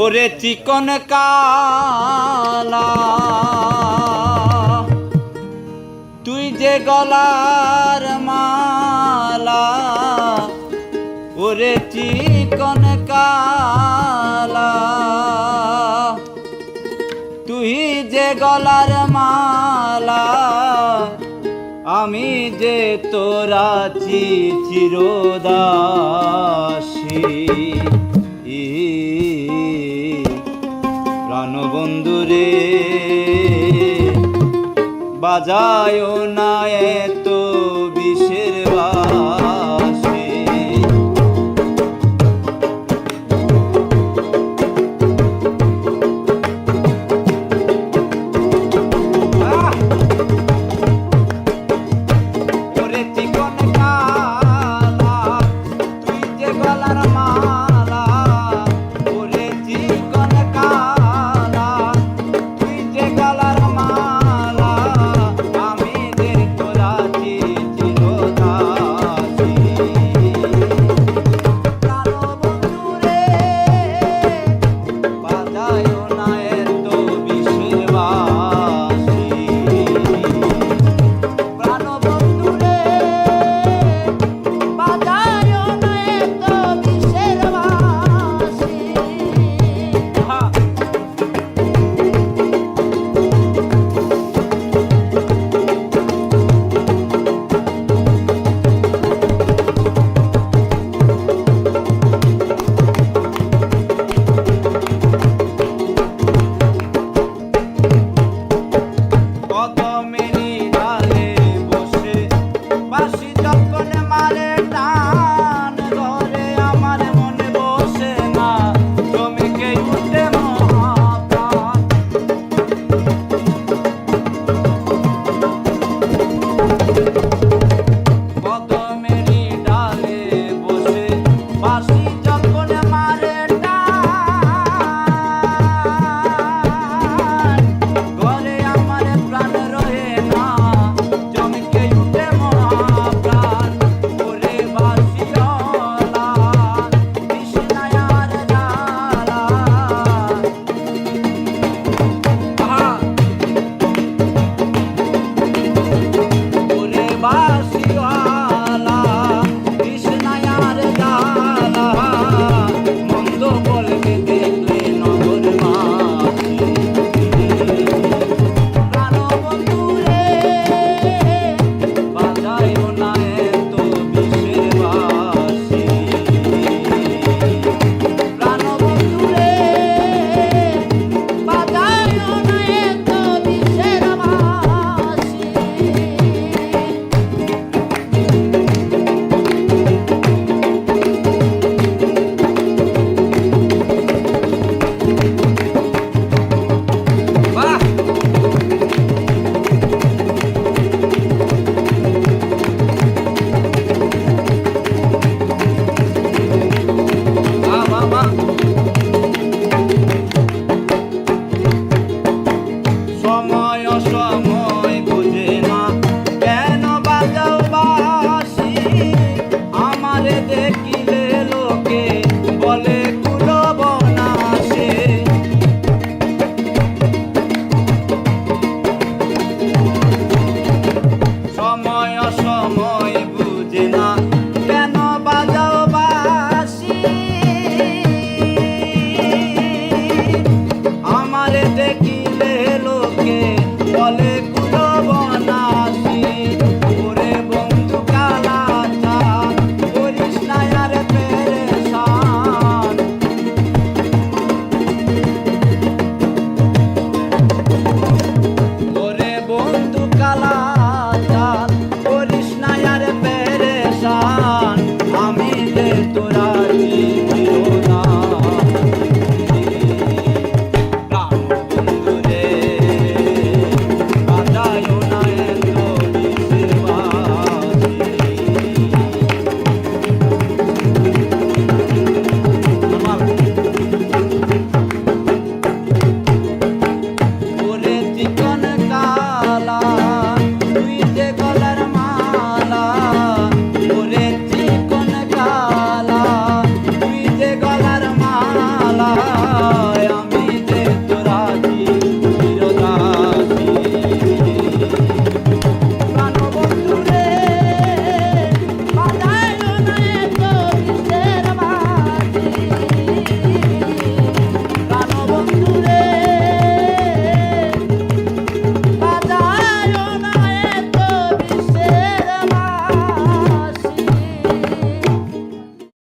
ওরে চিকন কালা তুই যে গলার মালা, ওরে চিকন কালা তুই যে গলার মালা, আমি যে তোরা চিরদাসী। প্রাণবন্ধুরে বাজায় না এত বিষের বাঁশি। ওরে চিকন কালা তুই যে গলার মালা, ওরে চিকন কালা তুই যে গলার মালা, আমি যে তোরা চিরদাসী। প্রাণবন্ধুরে বাজায় না এত বিষের বাঁশি। প্রাণবন্ধুরে বাজায় না এত বিষের বাঁশি। কদমেরই ডালে বসে বাঁশি যখন মারে টান, ধরে আমার মনে বসে না চমকে উঠে মহাপ্রাণ। কদমেরই ডালে বসে বাঁশি যখন মারে টান, ঘরে আমার প্রাণ রহে না চমকে উঠে মহাপ্রাণ। ওরে বাঁশিওয়ালা কৃষ্ণায় আর জ্বালা, ওরে বাঁশিওয়ালা কৃষ্ণায় আর জ্বালা, মন্দ বলবে দেখলে নগরবাসী। প্রাণবন্ধুরে বাজায় না এত বিষের বাঁশি। প্রাণবন্ধুরে বাজায় না এত বিষের বাঁশি। বাহ! বাহ, বাহ, বাহ! সময় অসময় বুঝে না কেন বাজাও বাঁশি, আমারে দেখিলে লোকে বলে কুলবনাশে। সময় অসময় বুঝে না কেন বাজাও বাঁশি, আমারে দেখিলে